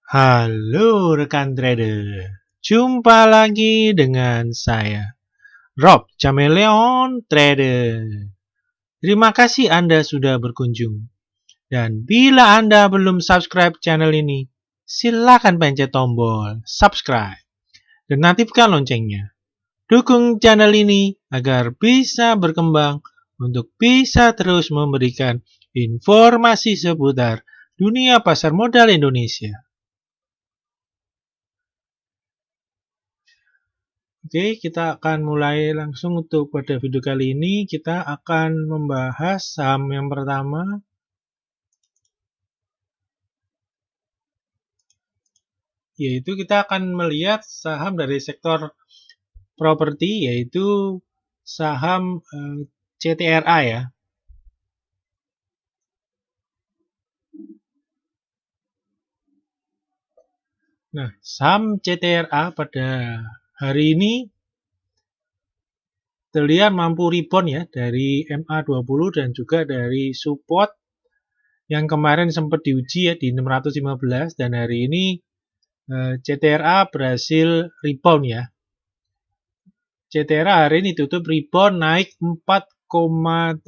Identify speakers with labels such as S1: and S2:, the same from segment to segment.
S1: Halo rekan trader, jumpa lagi dengan saya, Rob Chameleon Trader. Terima kasih Anda sudah berkunjung. Dan bila Anda belum subscribe channel ini, silakan pencet tombol subscribe dan aktifkan loncengnya. Dukung channel ini agar bisa berkembang untuk bisa terus memberikan informasi seputar dunia pasar modal Indonesia. Oke, kita akan mulai langsung untuk pada video kali ini. Kita akan membahas saham yang pertama, yaitu kita akan melihat saham dari sektor properti, yaitu saham CTRA ya. Nah, saham CTRA pada hari ini terlihat mampu rebound ya dari MA20 dan juga dari support yang kemarin sempat diuji ya di 615 dan hari ini CTRA berhasil rebound ya. CTRA hari ini tutup rebound naik 4,8%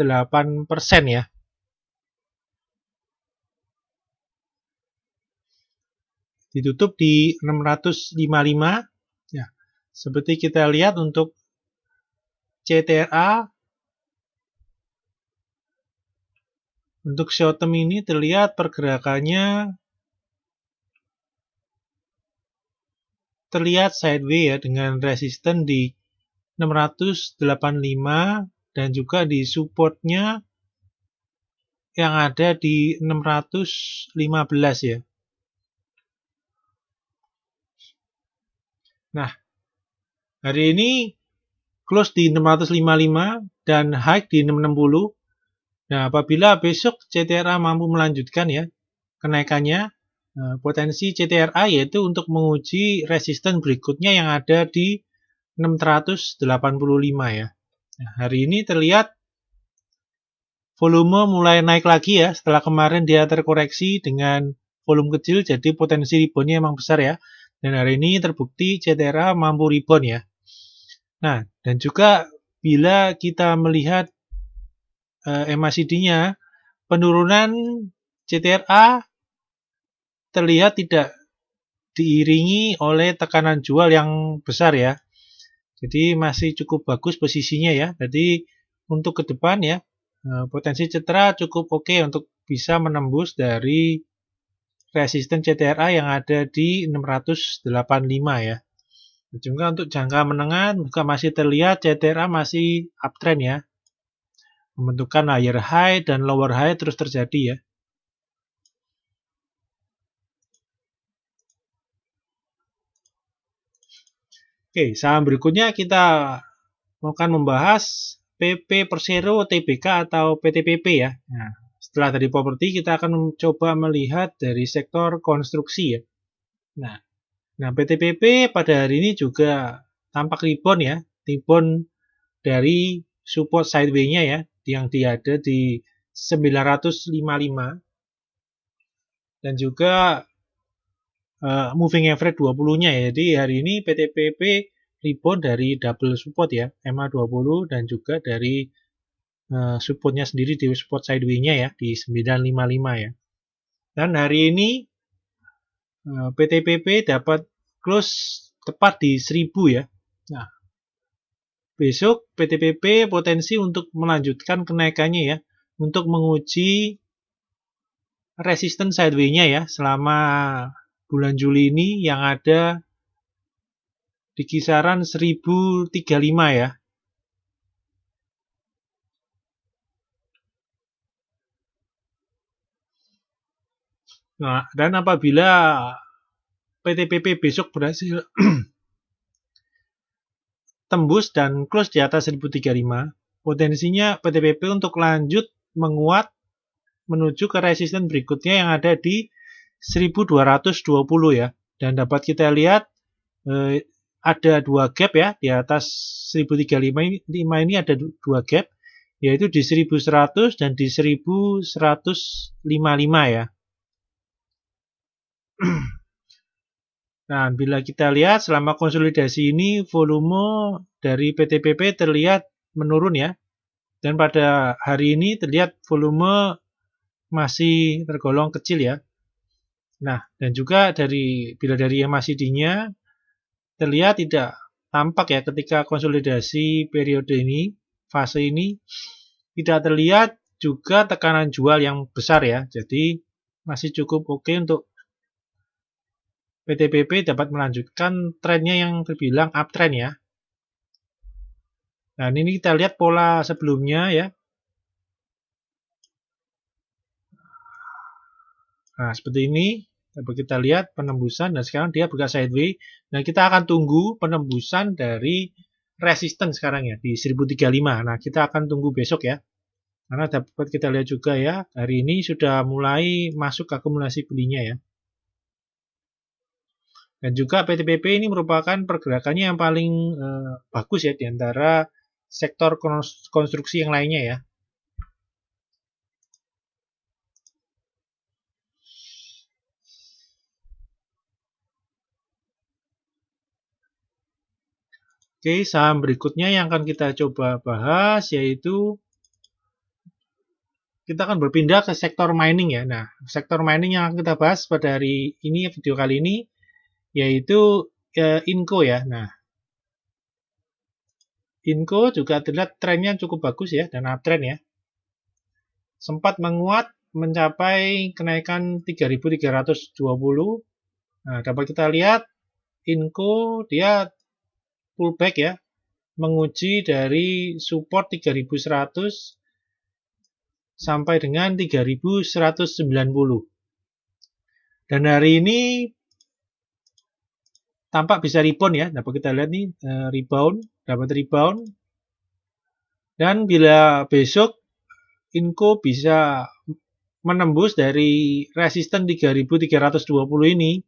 S1: ya. Ditutup di 655 ya. Seperti kita lihat untuk CTRA untuk short term ini terlihat pergerakannya terlihat sideways ya dengan resisten di 685 dan juga di supportnya yang ada di 615 ya. Nah, hari ini close di 655 dan high di 660. Nah, apabila besok CTRA mampu melanjutkan ya kenaikannya, potensi CTRA yaitu untuk menguji resisten berikutnya yang ada di 685 ya. Nah, hari ini terlihat volume mulai naik lagi ya setelah kemarin dia terkoreksi dengan volume kecil, jadi potensi reboundnya emang besar ya. Dan hari ini terbukti CTRA mampu rebound ya. Nah, dan juga bila kita melihat MACD-nya, penurunan CTRA terlihat tidak diiringi oleh tekanan jual yang besar ya. Jadi masih cukup bagus posisinya ya. Jadi untuk ke depan ya, potensi CTRA cukup oke untuk bisa menembus dari resisten CTRA yang ada di 685 ya. Juga untuk jangka menengah juga masih terlihat CTRA masih uptrend ya. Membentukkan higher high dan lower high terus terjadi ya. Oke, saham berikutnya kita akan membahas PP Persero Tbk atau PTPP ya. Nah, setelah dari properti kita akan mencoba melihat dari sektor konstruksi ya. Nah, PTPP pada hari ini juga tampak rebound ya, rebound dari support sideways-nya ya, yang ada di 955 dan juga moving average 20-nya ya. Jadi hari ini PTPP rebound dari double support ya, MA20 dan juga dari supportnya sendiri di support sideways-nya ya di 955 ya. Dan hari ini PTPP dapat close tepat di 1000 ya. Nah, besok PTPP potensi untuk melanjutkan kenaikannya ya, untuk menguji resisten sideways-nya ya selama bulan Juli ini yang ada di kisaran 1035 ya. Nah, dan apabila PTPP besok berhasil tembus dan close di atas 1035, potensinya PTPP untuk lanjut menguat menuju ke resisten berikutnya yang ada di 1220 ya. Dan dapat kita lihat ada dua gap ya di atas 1035 ini ada dua gap, yaitu di 1100 dan di 1155 ya. Nah, bila kita lihat selama konsolidasi ini volume dari PTPP terlihat menurun ya. Dan pada hari ini terlihat volume masih tergolong kecil ya. Nah, dan juga bila dari MACD-nya terlihat tidak tampak ya ketika konsolidasi periode ini, fase ini tidak terlihat juga tekanan jual yang besar ya. Jadi masih cukup oke untuk PTPP dapat melanjutkan trennya yang terbilang uptrend ya. Nah, ini kita lihat pola sebelumnya ya. Nah, seperti ini. Dapat kita lihat penembusan dan sekarang dia bergerak sideways. Nah, kita akan tunggu penembusan dari resisten sekarang ya di 1035. Nah, kita akan tunggu besok ya. Karena dapat kita lihat juga ya, hari ini sudah mulai masuk akumulasi belinya ya. Dan juga PTPP ini merupakan pergerakannya yang paling bagus ya di antara sektor konstruksi yang lainnya ya. Oke, saham berikutnya yang akan kita coba bahas yaitu kita akan berpindah ke sektor mining ya. Nah, sektor mining yang akan kita bahas pada hari ini, video kali ini, yaitu Inco ya. Nah, Inco juga terlihat trennya cukup bagus ya, dan uptrend ya. Sempat menguat mencapai kenaikan 3.320. Nah, dapat kita lihat Inco dia pullback ya, menguji dari support 3.100 sampai dengan 3.190. Dan hari ini tampak bisa rebound ya, dapat kita lihat nih dapat rebound. Dan bila besok Inco bisa menembus dari resisten 3.320 ini,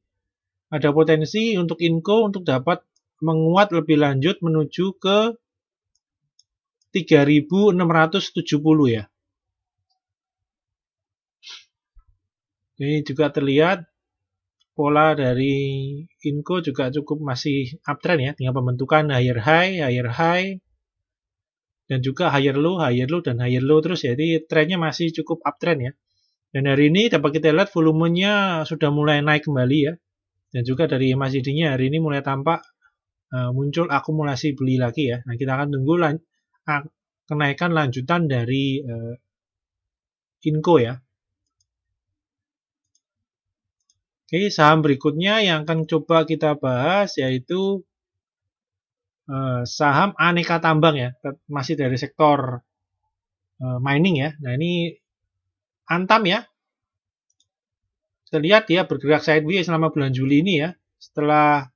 S1: ada potensi untuk Inco untuk dapat menguat lebih lanjut menuju ke 3.670 ya. Ini juga terlihat pola dari Inco juga cukup masih uptrend ya, dengan pembentukan higher high, dan juga higher low, dan higher low terus ya. Jadi trennya masih cukup uptrend ya. Dan hari ini dapat kita lihat volumenya sudah mulai naik kembali ya. Dan juga dari MACD-nya hari ini mulai tampak muncul akumulasi beli lagi ya. Nah, kita akan tunggu kenaikan lanjutan dari Inco ya. Oke, saham berikutnya yang akan coba kita bahas yaitu saham aneka tambang ya. Masih dari sektor mining ya. Nah, ini Antam ya. Terlihat dia bergerak sideways selama bulan Juli ini ya. Setelah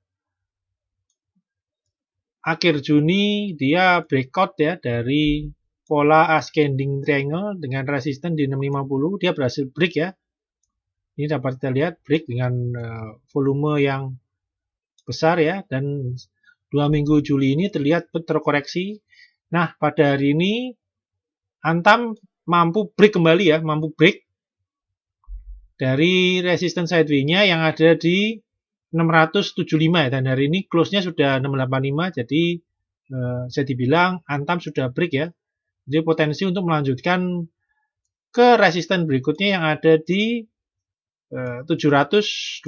S1: akhir Juni dia breakout ya dari pola ascending triangle dengan resisten di 650. Dia berhasil break ya. Ini dapat kita lihat break dengan volume yang besar ya. Dan 2 minggu Juli ini terlihat terkoreksi. Nah, pada hari ini Antam mampu break kembali ya. Mampu break dari resisten sideways-nya yang ada di 675 ya, dan hari ini close-nya sudah 685, jadi saya dibilang Antam sudah break ya. Jadi potensi untuk melanjutkan ke resisten berikutnya yang ada di 720.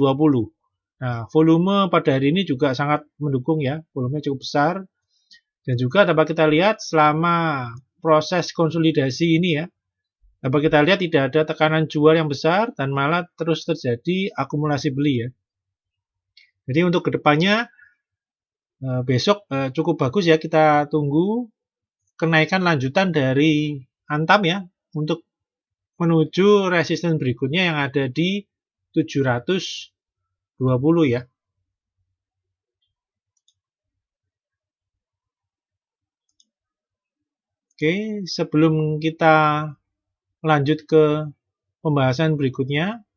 S1: Nah, volume pada hari ini juga sangat mendukung ya, volumenya cukup besar. Dan juga dapat kita lihat selama proses konsolidasi ini ya, dapat kita lihat tidak ada tekanan jual yang besar dan malah terus terjadi akumulasi beli ya. Jadi untuk kedepannya besok cukup bagus ya, kita tunggu kenaikan lanjutan dari Antam ya untuk menuju resisten berikutnya yang ada di 720 ya. Oke, sebelum kita lanjut ke pembahasan berikutnya,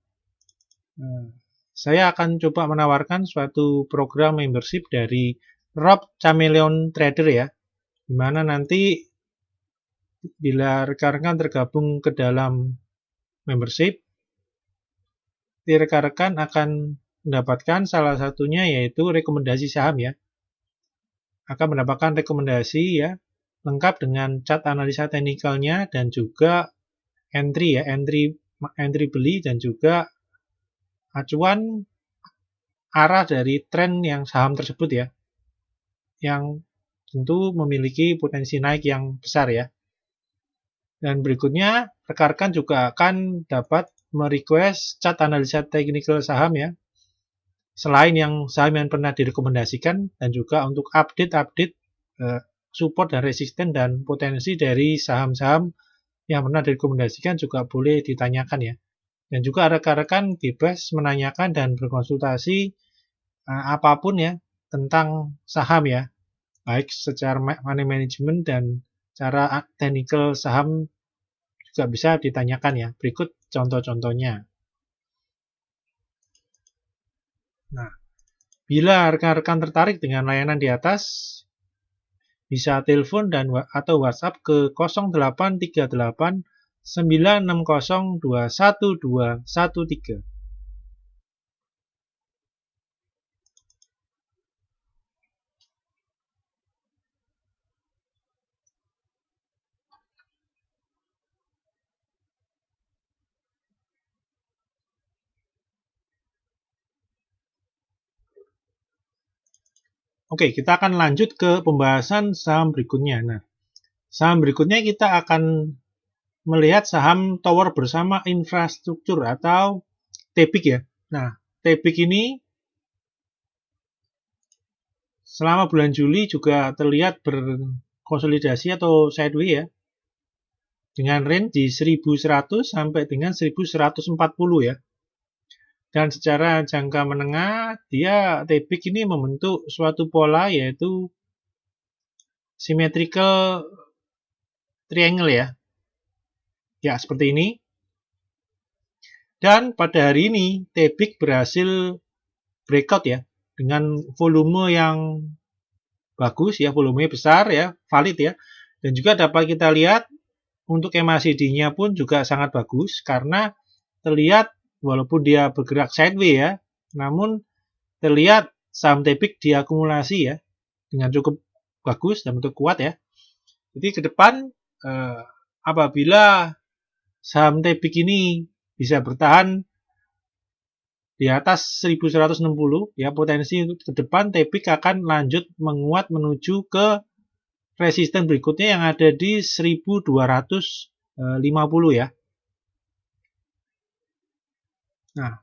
S1: saya akan coba menawarkan suatu program membership dari Rob Chameleon Trader ya, dimana nanti bila rekan-rekan tergabung ke dalam membership, rekan-rekan akan mendapatkan salah satunya yaitu rekomendasi saham ya. Akan mendapatkan rekomendasi ya, lengkap dengan chart analisa teknikalnya dan juga entry ya, entry beli dan juga acuan arah dari tren yang saham tersebut ya, yang tentu memiliki potensi naik yang besar ya. Dan berikutnya, rekan-rekan juga akan dapat merequest chart analisa teknikal saham ya, selain yang saham yang pernah direkomendasikan dan juga untuk update-update support dan resisten dan potensi dari saham-saham yang pernah direkomendasikan juga boleh ditanyakan ya. Dan juga rekan-rekan bebas menanyakan dan berkonsultasi apapun ya tentang saham ya, baik secara money management dan cara technical saham juga bisa ditanyakan ya. Berikut contoh-contohnya. Nah, bila rekan-rekan tertarik dengan layanan di atas, bisa telepon atau WhatsApp ke 0838 960 21213. Oke, kita akan lanjut ke pembahasan saham berikutnya. Nah, saham berikutnya kita akan melihat saham tower bersama infrastruktur atau TEBIK ya. Nah, TEBIK ini selama bulan Juli juga terlihat berkonsolidasi atau sideways ya, dengan range di 1100 sampai dengan 1140 ya. Dan secara jangka menengah, TEBIK ini membentuk suatu pola yaitu symmetrical triangle ya. Ya, seperti ini. Dan pada hari ini, TEBIK berhasil breakout ya, dengan volume yang bagus ya, volumenya besar ya, valid ya. Dan juga dapat kita lihat untuk MACD-nya pun juga sangat bagus karena terlihat walaupun dia bergerak sideways ya, namun terlihat saham TEBIK diakumulasi ya dengan cukup bagus dan bentuk kuat ya. Jadi ke depan apabila saham TEBIK ini bisa bertahan di atas 1160 ya, potensi ke depan TEBIK akan lanjut menguat menuju ke resisten berikutnya yang ada di 1250 ya. Nah,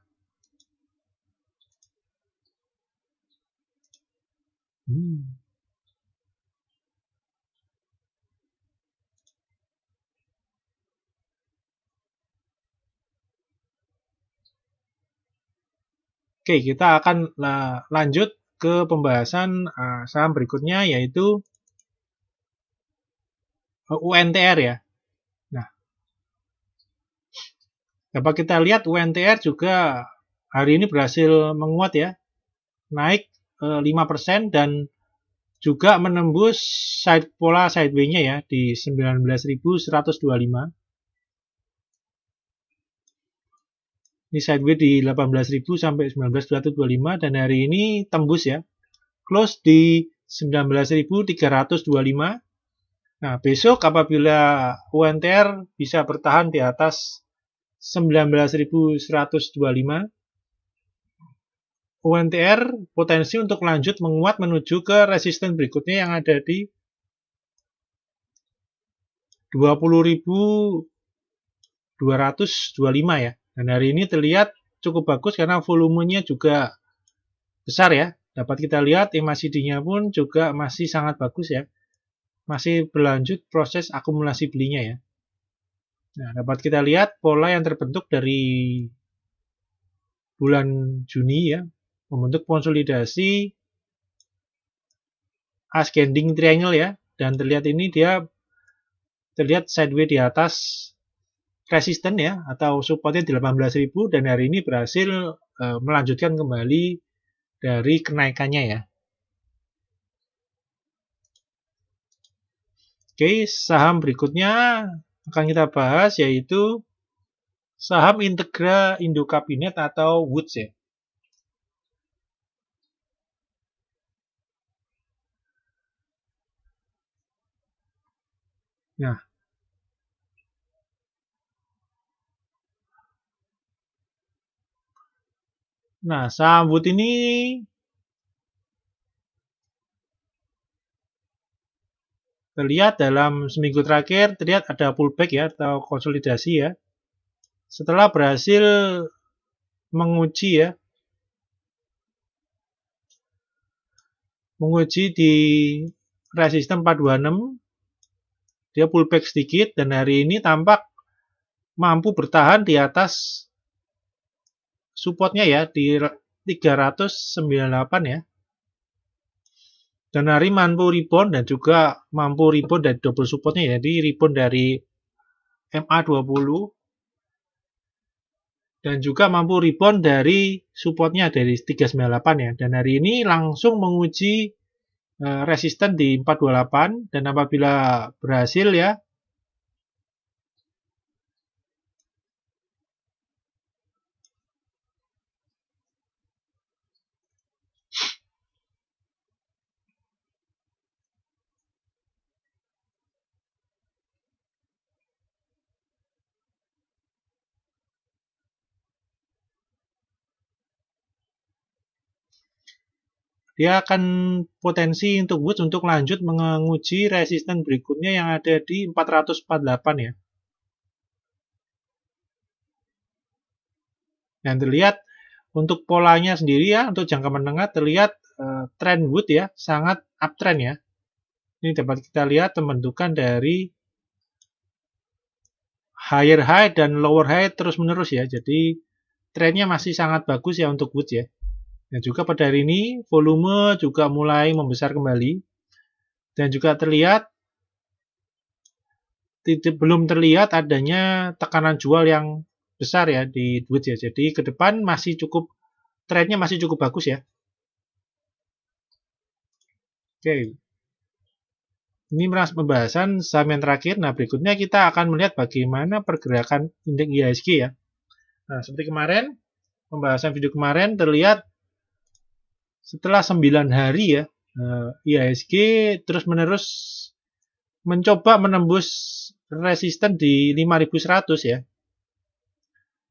S1: Oke, kita akan lanjut ke pembahasan saham berikutnya yaitu UNTR ya. Nah, dapat kita lihat UNTR juga hari ini berhasil menguat ya, naik 5% dan juga menembus pola sideways-nya ya di 19.125. Ini sideways di 18.000 sampai 19.125 dan hari ini tembus ya. Close di 19.325. Nah, besok apabila UNTR bisa bertahan di atas 19.125, UNTR potensi untuk lanjut menguat menuju ke resisten berikutnya yang ada di 20.225 ya. Dan hari ini terlihat cukup bagus karena volumenya juga besar ya. Dapat kita lihat MACD-nya pun juga masih sangat bagus ya. Masih berlanjut proses akumulasi belinya ya. Nah, dapat kita lihat pola yang terbentuk dari bulan Juni ya, membentuk konsolidasi ascending triangle ya, dan terlihat ini dia terlihat sideways di atas resisten ya, atau supportnya di 18.000 dan hari ini berhasil melanjutkan kembali dari kenaikannya ya. Oke, saham berikutnya akan kita bahas yaitu saham Integra Indo Kabinet atau Woods ya. Nah, saham Wood ini terlihat dalam seminggu terakhir terlihat ada pullback ya atau konsolidasi ya. Setelah berhasil menguji ya, di resisten 426, dia pullback sedikit dan hari ini tampak mampu bertahan di atas supportnya ya di 398 ya. Dan hari mampu rebound dan juga mampu rebound dari double supportnya ya. Jadi rebound dari MA20 dan juga mampu rebound dari supportnya dari 398 ya. Dan hari ini langsung menguji resisten di 428 dan apabila berhasil ya, dia akan potensi untuk Woods untuk lanjut menguji resisten berikutnya yang ada di 448 ya. Dan terlihat untuk polanya sendiri ya, untuk jangka menengah terlihat tren Wood ya, sangat uptrend ya. Ini dapat kita lihat pembentukan dari higher high dan lower high terus menerus ya. Jadi trennya masih sangat bagus ya untuk Wood ya. Dan juga pada hari ini volume juga mulai membesar kembali. Dan juga terlihat belum terlihat adanya tekanan jual yang besar ya di Wood ya. Jadi ke depan masih cukup trennya masih cukup bagus ya. Oke. Ini pembahasan saham yang terakhir. Nah, berikutnya kita akan melihat bagaimana pergerakan indeks IHSG ya. Nah, seperti kemarin, pembahasan video kemarin terlihat setelah 9 hari ya, IHSG terus-menerus mencoba menembus resisten di 5100 ya.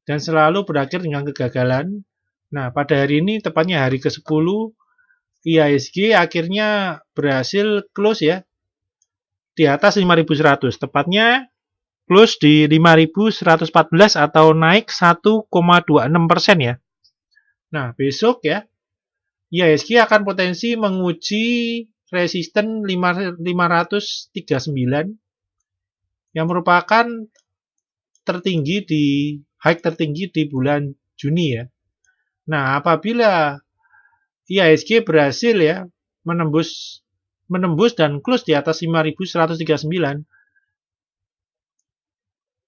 S1: Dan selalu berakhir dengan kegagalan. Nah, pada hari ini, tepatnya hari ke-10, IHSG akhirnya berhasil close ya, di atas 5100. Tepatnya close di 5114 atau naik 1,26% ya. Nah, besok ya, IHSG akan potensi menguji resisten 539 yang merupakan tertinggi di high tertinggi di bulan Juni ya. Nah, apabila IHSG berhasil ya menembus dan close di atas 5139,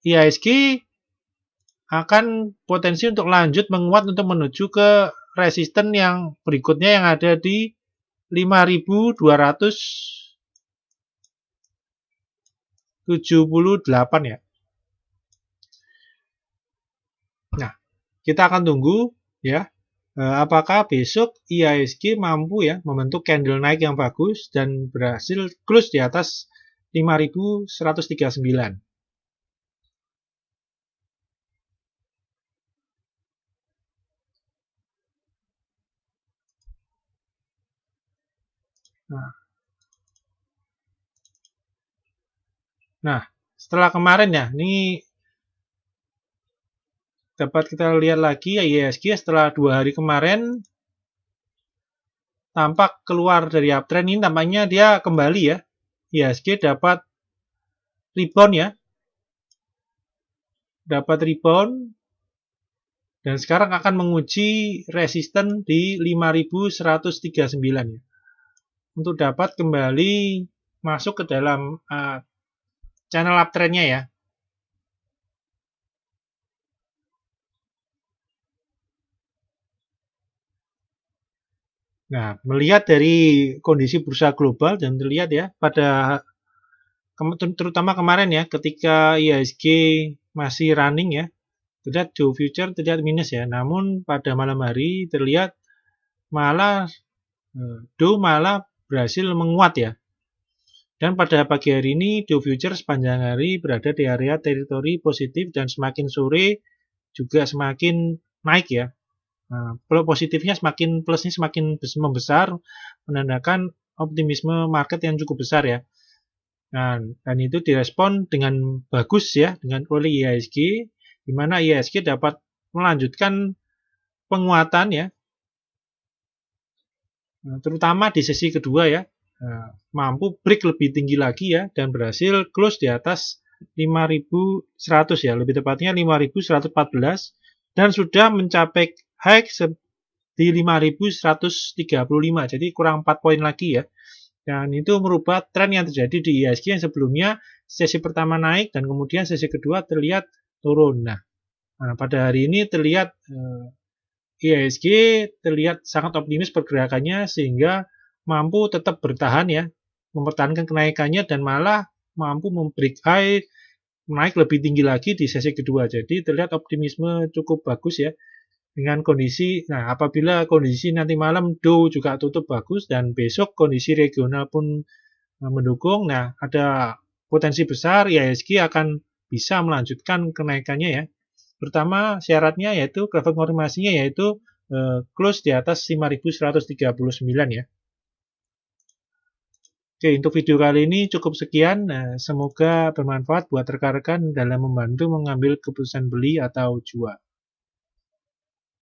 S1: IHSG akan potensi untuk lanjut menguat untuk menuju ke resisten yang berikutnya yang ada di 5278 ya. Nah, kita akan tunggu ya, apakah besok IHSG mampu ya membentuk candle naik yang bagus dan berhasil close di atas 5139. Nah, setelah kemarin ya, ini dapat kita lihat lagi ya IHSG setelah 2 hari kemarin tampak keluar dari uptrend ini, tampaknya dia kembali ya. IHSG dapat rebound ya. Dapat rebound dan sekarang akan menguji resisten di 5139 ya. Untuk dapat kembali masuk ke dalam channel uptrendnya ya. Nah, melihat dari kondisi bursa global dan terlihat ya pada terutama kemarin ya ketika IHSG masih running ya, terlihat Dow Future terlihat minus ya. Namun pada malam hari terlihat malah Dow malah berhasil menguat ya. Dan pada pagi hari ini Dow Future sepanjang hari berada di area teritori positif dan semakin sore juga semakin naik ya. Nah, positifnya semakin plusnya semakin membesar, menandakan optimisme market yang cukup besar ya. Nah, dan itu direspon dengan bagus ya dengan oleh IHSG, di mana IHSG dapat melanjutkan penguatan ya, terutama di sesi kedua ya, mampu break lebih tinggi lagi ya dan berhasil close di atas 5.100 ya, lebih tepatnya 5.114 dan sudah mencapai high di 5.135, jadi kurang 4 poin lagi ya. Dan itu merubah tren yang terjadi di IHSG yang sebelumnya sesi pertama naik dan kemudian sesi kedua terlihat turun. Nah, pada hari ini terlihat IHSG terlihat sangat optimis pergerakannya sehingga mampu tetap bertahan ya, mempertahankan kenaikannya dan malah mampu membreak high naik lebih tinggi lagi di sesi kedua. Jadi terlihat optimisme cukup bagus ya dengan kondisi. Nah, apabila kondisi nanti malam Dow juga tutup bagus dan besok kondisi regional pun mendukung, nah ada potensi besar IHSG akan bisa melanjutkan kenaikannya ya. Pertama syaratnya yaitu level konfirmasinya yaitu close di atas 5.139 ya. Oke, untuk video kali ini cukup sekian. Nah, semoga bermanfaat buat rekan-rekan dalam membantu mengambil keputusan beli atau jual.